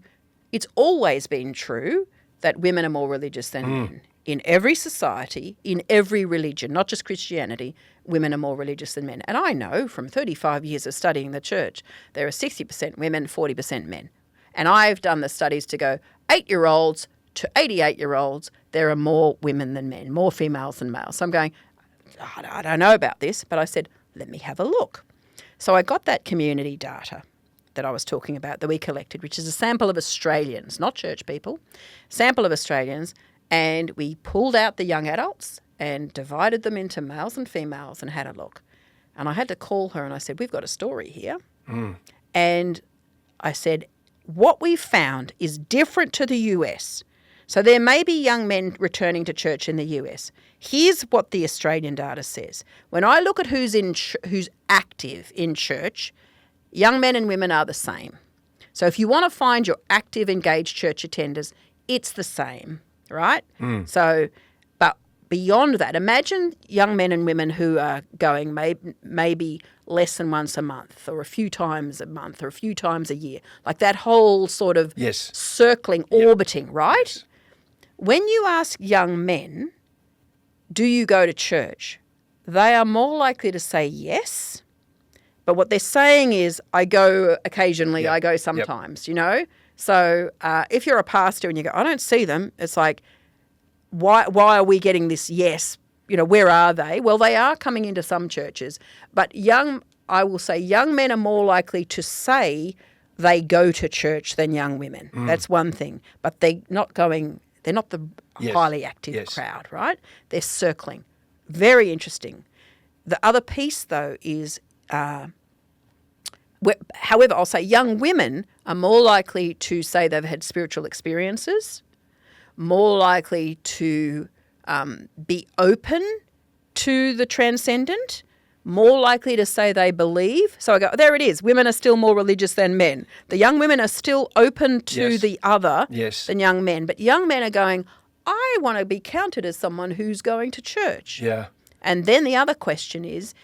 it's always been true that women are more religious than men. In every society, in every religion, not just Christianity, women are more religious than men. And I know from 35 years of studying the church, there are 60% women, 40% men. And I've done the studies to go 8-year-olds to 88-year-olds, there are more women than men, more females than males. So I'm going, I don't know about this, but I said, let me have a look. So I got that community data that I was talking about that we collected, which is a sample of Australians, not church people, sample of Australians, and we pulled out the young adults and divided them into males and females and had a look. And I had to call her and I said, we've got a story here. And I said, what we found is different to the US. So there may be young men returning to church in the US. Here's what the Australian data says. When I look at who's active in church, young men and women are the same. So if you want to find your active, engaged church attenders, it's the same, right? So, but beyond that, imagine young men and women who are going maybe less than once a month or a few times a month or a few times a year, like that whole sort of circling, orbiting, right? Yes. When you ask young men, do you go to church? They are more likely to say yes. But what they're saying is, I go occasionally, I go sometimes, you know. So if you're a pastor and you go, I don't see them, it's like, why are we getting this yes? You know, where are they? Well, they are coming into some churches. But I will say young men are more likely to say they go to church than young women. That's one thing. But they're not the highly active crowd, right? They're circling. Very interesting. The other piece, though, is... however, I'll say young women are more likely to say they've had spiritual experiences, more likely to be open to the transcendent, more likely to say they believe. So I go, there it is. Women are still more religious than men. The young women are still open to the other than young men. But young men are going, I want to be counted as someone who's going to church. Yeah. And then the other question is,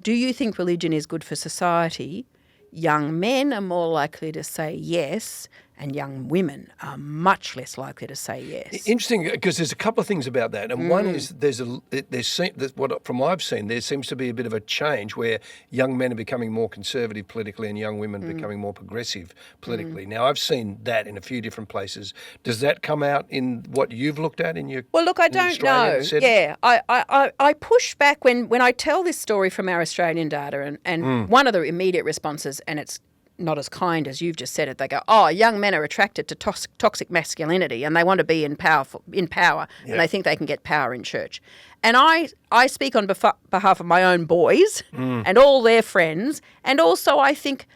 do you think religion is good for society? Young men are more likely to say yes, and young women are much less likely to say yes. Interesting, because there's a couple of things about that, and one is from what I've seen, there seems to be a bit of a change where young men are becoming more conservative politically, and young women becoming more progressive politically. Now, I've seen that in a few different places. Does that come out in what you've looked at in your? Well, look, I don't know. Yeah, I push back when I tell this story from our Australian data, and one of the immediate responses, and it's not as kind as you've just said it. They go, oh, young men are attracted to toxic masculinity and they want to be in power, and they think they can get power in church. And I speak on behalf of my own boys and all their friends, and also I think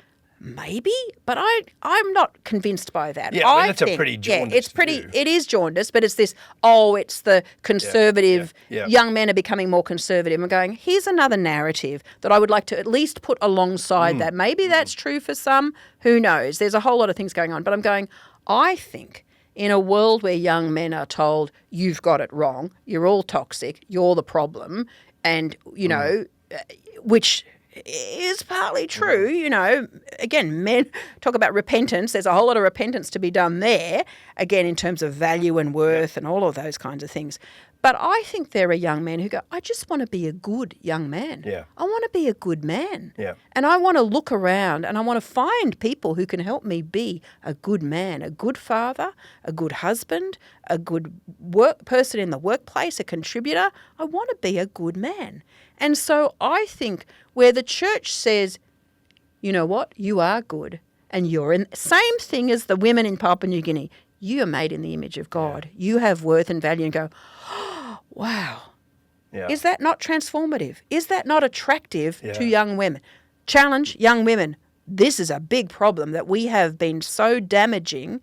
maybe, but I'm not convinced by that. Yeah, I think, a pretty jaundiced view. It is jaundiced, but it's this, it's the conservative, young men are becoming more conservative. I'm going, here's another narrative that I would like to at least put alongside that. Maybe that's true for some, who knows? There's a whole lot of things going on, but I'm going, I think in a world where young men are told, you've got it wrong, you're all toxic, you're the problem, And, which is partly true, Again, men talk about repentance. There's a whole lot of repentance to be done there, again, in terms of value and worth and all of those kinds of things. But I think there are young men who go, I just want to be a good young man. Yeah. I want to be a good man. Yeah. And I want to look around and I want to find people who can help me be a good man, a good father, a good husband, a good person in the workplace, a contributor. I want to be a good man. And so I think where the church says, you know what, you are good and you're in, same thing as the women in Papua New Guinea, you are made in the image of God. Yeah. You have worth and value, and go, wow. Yeah. Is that not transformative? Is that not attractive to young women? Challenge young women. This is a big problem that we have been so damaging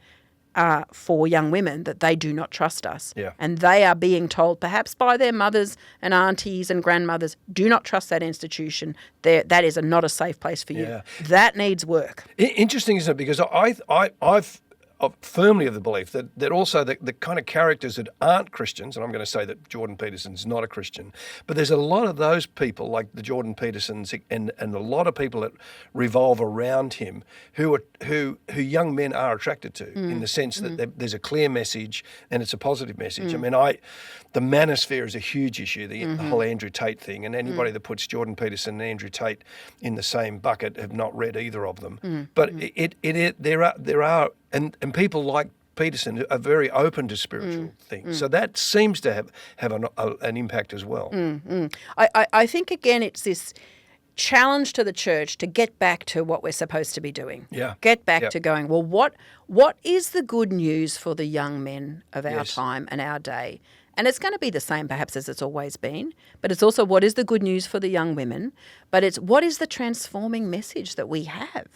for young women that they do not trust us. Yeah. And they are being told, perhaps by their mothers and aunties and grandmothers, do not trust that institution. That is not a safe place for you. Yeah. That needs work. Interesting, isn't it? Because I've firmly of the belief that also the kind of characters that aren't Christians, and I'm going to say that Jordan Peterson's not a Christian, but there's a lot of those people like the Jordan Petersons and a lot of people that revolve around him who young men are attracted to in the sense that there's a clear message and it's a positive message. I mean, the manosphere is a huge issue, the whole Andrew Tate thing, and anybody that puts Jordan Peterson and Andrew Tate in the same bucket have not read either of them. But there are and people like Peterson are very open to spiritual things. So that seems to have an impact as well. I think, again, it's this challenge to the church to get back to what we're supposed to be doing. Yeah. Get back to going, well, what is the good news for the young men of our time and our day? And it's going to be the same perhaps as it's always been, but it's also what is the good news for the young women, but it's what is the transforming message that we have,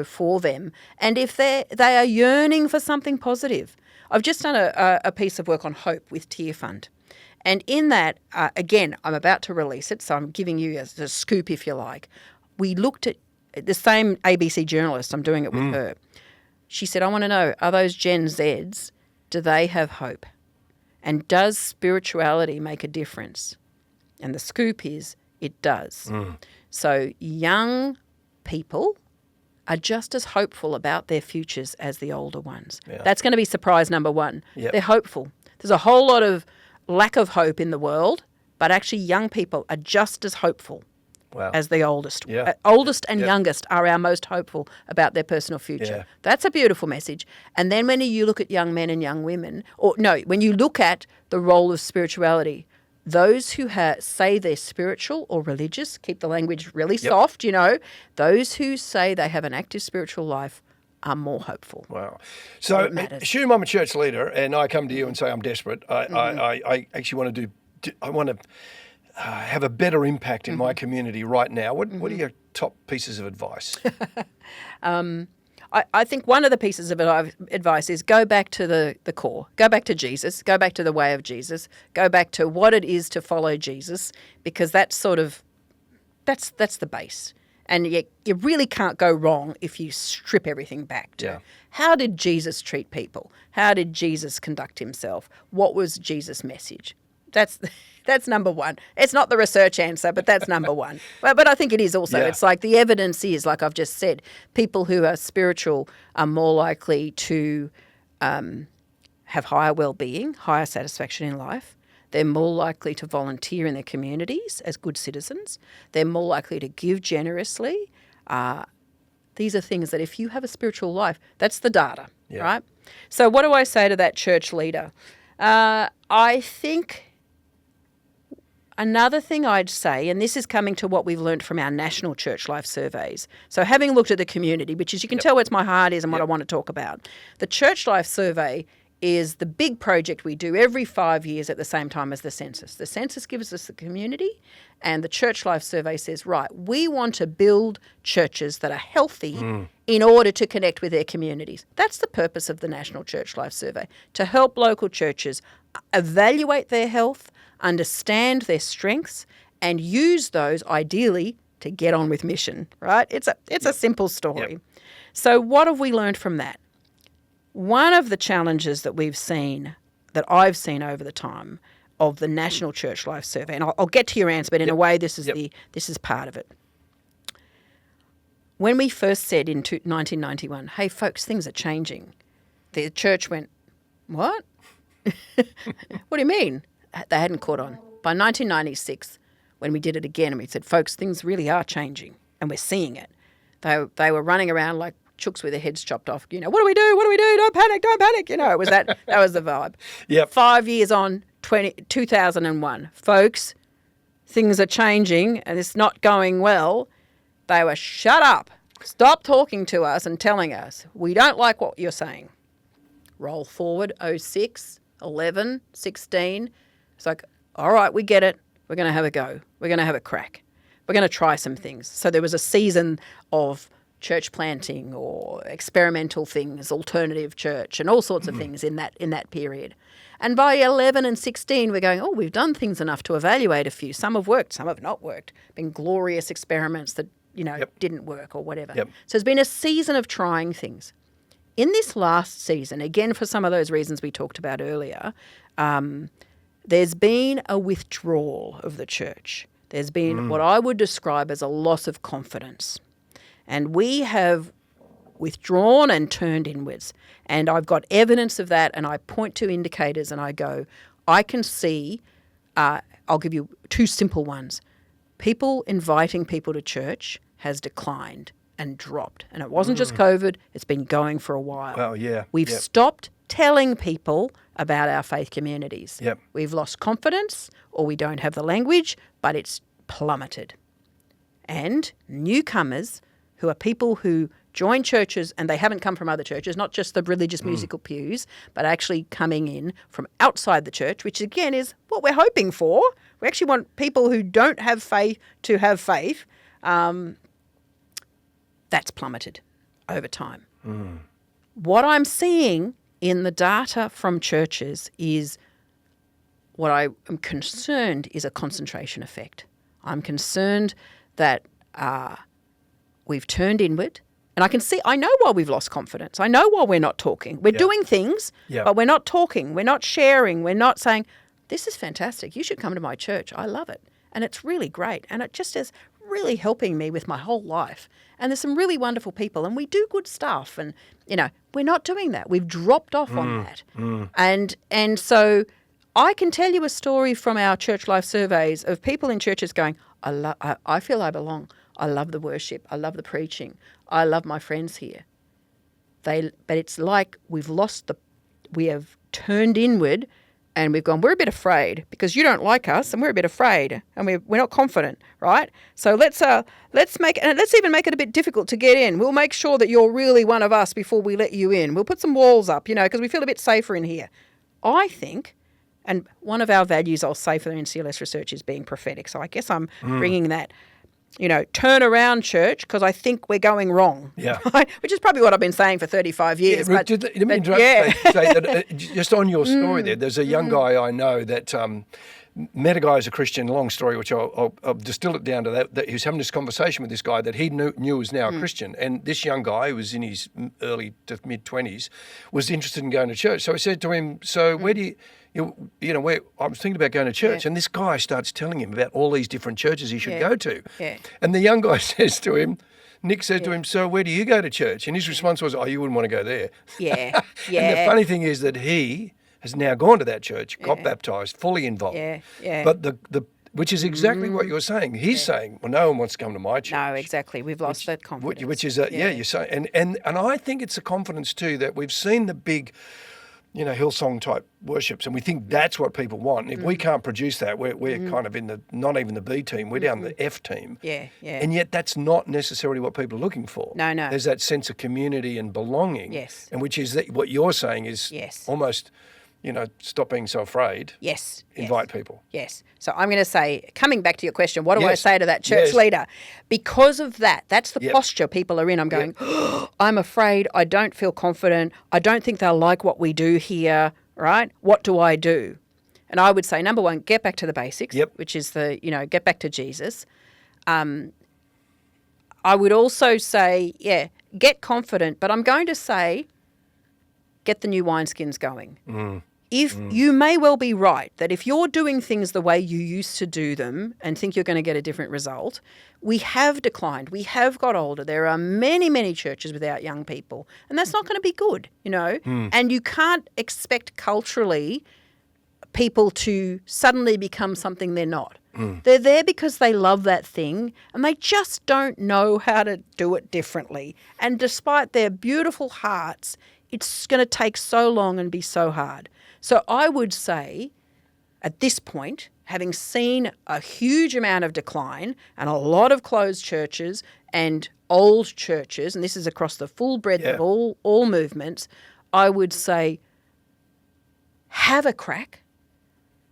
for them. And if they are yearning for something positive. I've just done a piece of work on hope with Tear Fund. And in that, again, I'm about to release it, so I'm giving you a scoop if you like. We looked at the same ABC journalist, I'm doing it with her. She said, I want to know, are those Gen Zs, do they have hope? And does spirituality make a difference? And the scoop is, it does. So young people are just as hopeful about their futures as the older ones. Yeah. That's going to be surprise number one. Yep. They're hopeful. There's a whole lot of lack of hope in the world, but actually young people are just as hopeful as the oldest. Yeah. Oldest and youngest are our most hopeful about their personal future. Yeah. That's a beautiful message. And then when you look at young men and young women, when you look at the role of spirituality, those who say they're spiritual or religious, keep the language really soft, those who say they have an active spiritual life are more hopeful. Wow. So assume I'm a church leader and I come to you and say I'm desperate. I actually want to have a better impact in my community right now. What are your top pieces of advice? I think one of the pieces of advice is go back to the core. Go back to Jesus. Go back to the way of Jesus. Go back to what it is to follow Jesus, because that's that's the base. And you really can't go wrong if you strip everything back to how did Jesus treat people? How did Jesus conduct himself? What was Jesus' message? That's number one. It's not the research answer, but that's number one. But I think it is also. Yeah. It's like the evidence is, like I've just said, people who are spiritual are more likely to have higher well-being, higher satisfaction in life. They're more likely to volunteer in their communities as good citizens. They're more likely to give generously. These are things that if you have a spiritual life, that's the data, right? So what do I say to that church leader? I think another thing I'd say, and this is coming to what we've learned from our national church life surveys. So having looked at the community, which is you can tell where my heart is and what I want to talk about. The church life survey is the big project we do every 5 years at the same time as the census. The census gives us the community, and the church life survey says, right, we want to build churches that are healthy in order to connect with their communities. That's the purpose of the National Church Life Survey, to help local churches evaluate their health, understand their strengths, and use those ideally to get on with mission, right? It's a simple story. Yep. So what have we learned from that? One of the challenges that we've seen, that I've seen over the time, of the National Church Life Survey, and I'll get to your answer, but in a way this is part of it. When we first said in 1991, hey folks, things are changing, the church went, what? What do you mean? They hadn't caught on. By 1996, when we did it again and we said, folks, things really are changing and we're seeing it, they were running around like chooks with their heads chopped off. What do we do? What do we do? Don't panic, don't panic. It was that was the vibe. Yep. 5 years on, 2001, folks, things are changing and it's not going well. They were, shut up, stop talking to us and telling us, we don't like what you're saying. Roll forward, 06, 11, 16. It's like, all right, we get it. We're going to have a go. We're going to have a crack. We're going to try some things. So there was a season of church planting or experimental things, alternative church and all sorts of things in that period. And by 11 and 16, we're going, we've done things enough to evaluate a few. Some have worked, some have not worked. Been glorious experiments that, didn't work or whatever. Yep. So it's been a season of trying things. In this last season, again, for some of those reasons we talked about earlier, there's been a withdrawal of the church. There's been what I would describe as a loss of confidence. And we have withdrawn and turned inwards. And I've got evidence of that, and I point to indicators and I go, I can see, I'll give you two simple ones. People inviting people to church has declined and dropped. And it wasn't just COVID, it's been going for a while. Oh, yeah. We've stopped telling people about our faith communities. Yep. We've lost confidence or we don't have the language, but it's plummeted. And newcomers who are people who join churches and they haven't come from other churches, not just the religious musical pews, but actually coming in from outside the church, which again is what we're hoping for. We actually want people who don't have faith to have faith. That's plummeted over time. What I'm seeing in the data from churches is what I am concerned is a concentration effect. I'm concerned that we've turned inward. And I know why we've lost confidence. I know why we're not talking. We're doing things, but we're not talking. We're not sharing. We're not saying, this is fantastic. You should come to my church. I love it. And it's really great. And it just is really helping me with my whole life. And there's some really wonderful people and we do good stuff. And, we're not doing that. We've dropped off on that. And so I can tell you a story from our church life surveys of people in churches going, I feel I belong. I love the worship. I love the preaching. I love my friends here. But it's like we have turned inward and we've gone, we're a bit afraid because you don't like us and we're a bit afraid and we're not confident, right? So let's even make it a bit difficult to get in. We'll make sure that you're really one of us before we let you in. We'll put some walls up, because we feel a bit safer in here. I think, and one of our values I'll say for the NCLS Research is being prophetic. So I guess I'm bringing that, turn around church because I think we're going wrong. Yeah. Right? Which is probably what I've been saying for 35 years. Let me interrupt. Say that, just on your story there's a young guy I know that met a guy as a Christian, long story, which I'll distill it down to that he was having this conversation with this guy that he knew was now a Christian. And this young guy, who was in his early to mid-20s, was interested in going to church. So I said to him, so where do where I was thinking about going to church, and this guy starts telling him about all these different churches he should go to. Yeah. And the young guy says to him, Nick says to him, so where do you go to church? And his response was, you wouldn't want to go there. Yeah, yeah. And the funny thing is that he has now gone to that church, got baptised, fully involved. Yeah, yeah. But which is exactly what you're saying. He's saying, well, no one wants to come to my church. No, exactly. We've lost that confidence. Which is, you're saying. And I think it's a confidence too that we've seen the big, Hillsong type worships, and we think that's what people want. And if we can't produce that, we're kind of in not even the B team, we're down the F team. Yeah, yeah. And yet that's not necessarily what people are looking for. No. There's that sense of community and belonging. Yes. And which is what you're saying is almost, stop being so afraid. Yes. Invite people. Yes. So I'm going to say, coming back to your question, what do I say to that church leader? Because of that's the posture people are in. I'm going, I'm afraid, I don't feel confident, I don't think they'll like what we do here, right? What do I do? And I would say, number one, get back to the basics, which is get back to Jesus. I would also say, get confident, but I'm going to say, get the new wineskins going. If you may well be right that if you're doing things the way you used to do them and think you're going to get a different result, we have declined. We have got older. There are many, many churches without young people, and that's not going to be good, And you can't expect culturally people to suddenly become something they're not. They're there because they love that thing and they just don't know how to do it differently. And despite their beautiful hearts, it's going to take so long and be so hard. So I would say at this point, having seen a huge amount of decline and a lot of closed churches and old churches, and this is across the full breadth of all movements, I would say have a crack,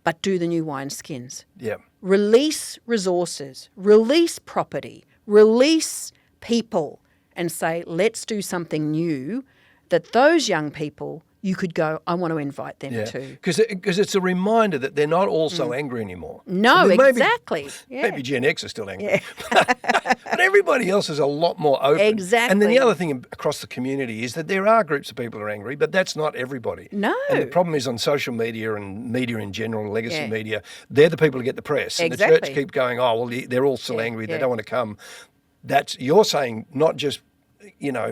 but do the new wineskins. Yeah. Release resources, release property, release people and say, let's do something new that those young people, you could go, I want to invite them too. Because it's a reminder that they're not all so angry anymore. No, I mean, exactly. Maybe Gen X are still angry. Yeah. But everybody else is a lot more open. Exactly. And then the other thing across the community is that there are groups of people who are angry, but that's not everybody. No. And the problem is on social media and media in general, legacy media, they're the people who get the press. Exactly. And the church keep going, oh, well, they're all still angry. They don't want to come. You're saying not just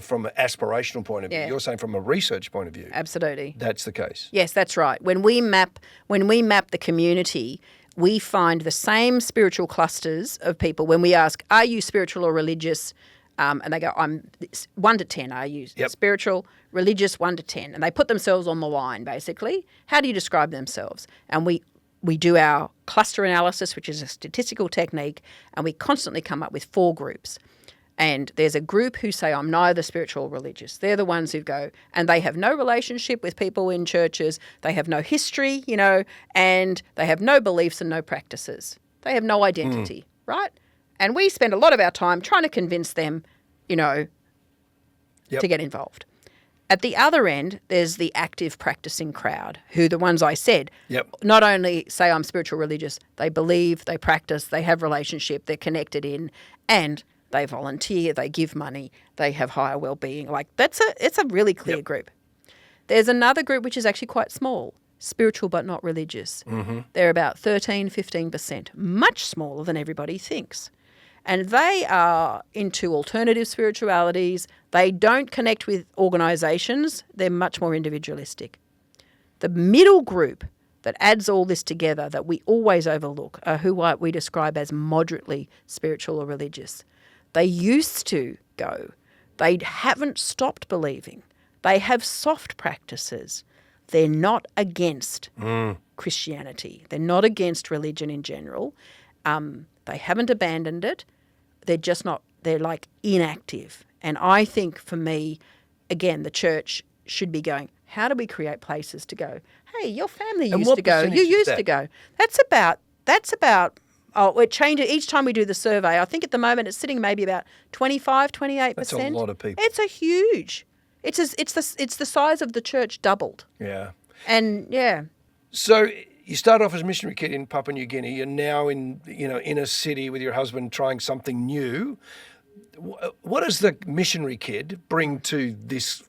from an aspirational point of view. You're saying from a research point of view. Absolutely. That's the case. Yes, that's right. When we map the community, we find the same spiritual clusters of people. When we ask, are you spiritual or religious? And they go, I'm 1 to 10. Are you spiritual, religious, 1 to 10? And they put themselves on the line, basically. How do you describe themselves? And we do our cluster analysis, which is a statistical technique, and we constantly come up with 4 groups. And there's a group who say, I'm neither spiritual or religious. They're the ones who go, and they have no relationship with people in churches. They have no history, and they have no beliefs and no practices. They have no identity, right? And we spend a lot of our time trying to convince them, to get involved. At the other end, there's the active practicing crowd, who the ones I said, not only say I'm spiritual religious, they believe, they practice, they have relationship, they're connected in, and they volunteer, they give money, they have higher well-being. It's a really clear group. There's another group which is actually quite small, spiritual but not religious. Mm-hmm. They're about 13, 15%, much smaller than everybody thinks. And they are into alternative spiritualities. They don't connect with organisations. They're much more individualistic. The middle group that adds all this together that we always overlook are who we describe as moderately spiritual or religious. They used to go. They haven't stopped believing. They have soft practices. They're not against Christianity. They're not against religion in general. They haven't abandoned it. They're just not, they're like inactive. And I think for me, again, the church should be going, how do we create places to go? Hey, your family used to go. You used to go. That's about, it changes each time we do the survey. I think at the moment it's sitting maybe about 25, 28%. That's a lot of people. It's a huge, it's the size of the church doubled. Yeah. And yeah. So you start off as a missionary kid in Papua New Guinea. You're now in a city with your husband trying something new. What does the missionary kid bring to this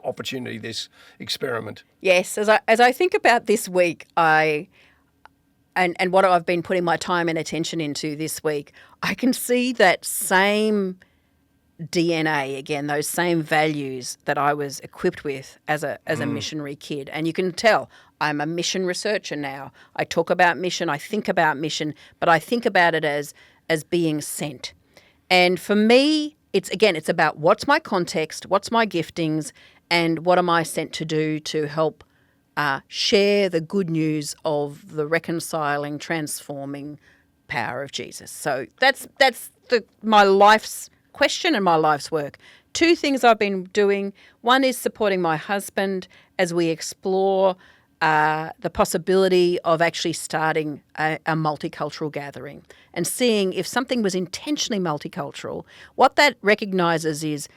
opportunity, this experiment? Yes, as I think about this week, and what I've been putting my time and attention into this week, I can see that same DNA again, those same values that I was equipped with as a missionary kid. And you can tell I'm a mission researcher now. I talk about mission, I think about mission, but I think about it as being sent. And for me, it's about what's my context, what's my giftings, and what am I sent to do to help share the good news of the reconciling, transforming power of Jesus. So that's my life's question and my life's work. 2 things I've been doing. One is supporting my husband as we explore the possibility of actually starting a multicultural gathering and seeing if something was intentionally multicultural. What that recognises is,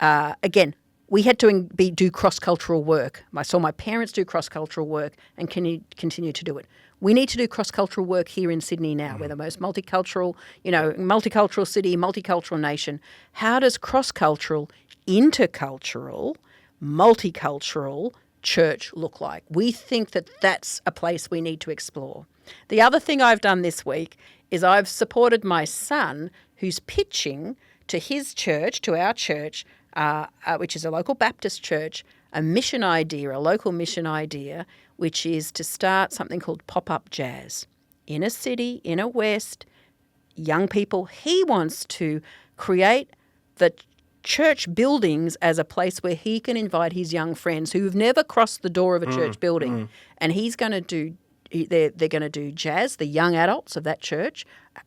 again, we had to do cross-cultural work. I saw my parents do cross-cultural work and continue to do it. We need to do cross-cultural work here in Sydney now. We're the most multicultural, multicultural city, multicultural nation. How does cross-cultural, intercultural, multicultural church look like? We think that that's a place we need to explore. The other thing I've done this week is I've supported my son who's pitching to his church, to our church, which is a local Baptist church, a mission idea, a local mission idea, which is to start something called pop-up jazz. Inner city, inner west, young people. He wants to create the church buildings as a place where he can invite his young friends who've never crossed the door of a church building. And he's going to do, they're going to do jazz. The young adults of that church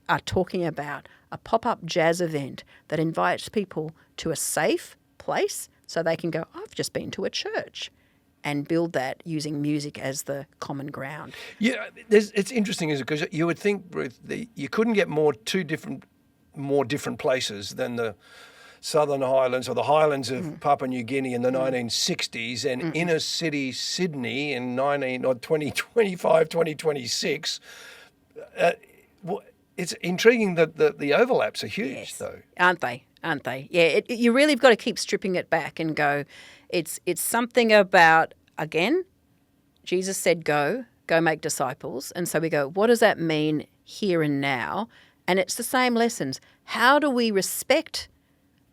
are talking about a pop-up jazz event that invites people to a safe place so they can go, I've just been to a church, and build that using music as the common ground. Yeah, it's interesting, isn't it? Because you would think, Ruth, you couldn't get more different places than the Southern Highlands or the Highlands of Papua New Guinea in the 1960s and inner city Sydney in 2025, 2026. It's intriguing that the overlaps are huge, though. Aren't they? Yeah, you really have got to keep stripping it back and go, it's something about, again, Jesus said go make disciples. And so we go, what does that mean here and now? And it's the same lessons. How do we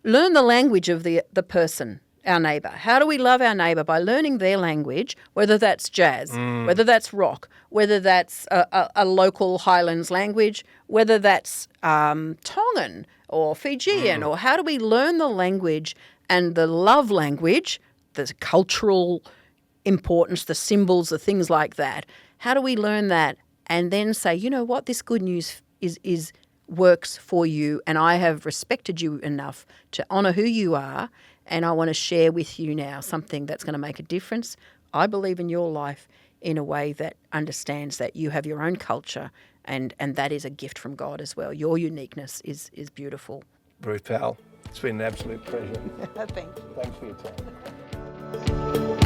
learn the language of the person, our neighbour? How do we love our neighbour? By learning their language, whether that's jazz, whether that's rock, whether that's a local Highlands language, whether that's Tongan or Fijian, or how do we learn the language and the love language, the cultural importance, the symbols, the things like that? How do we learn that and then say, you know what, this good news is works for you, and I have respected you enough to honour who you are, and I want to share with you now something that's going to make a difference. I believe in your life in a way that understands that you have your own culture, and that is a gift from God as well. Your uniqueness is beautiful. Ruth Powell, it's been an absolute pleasure. Thank you. Thanks for your time.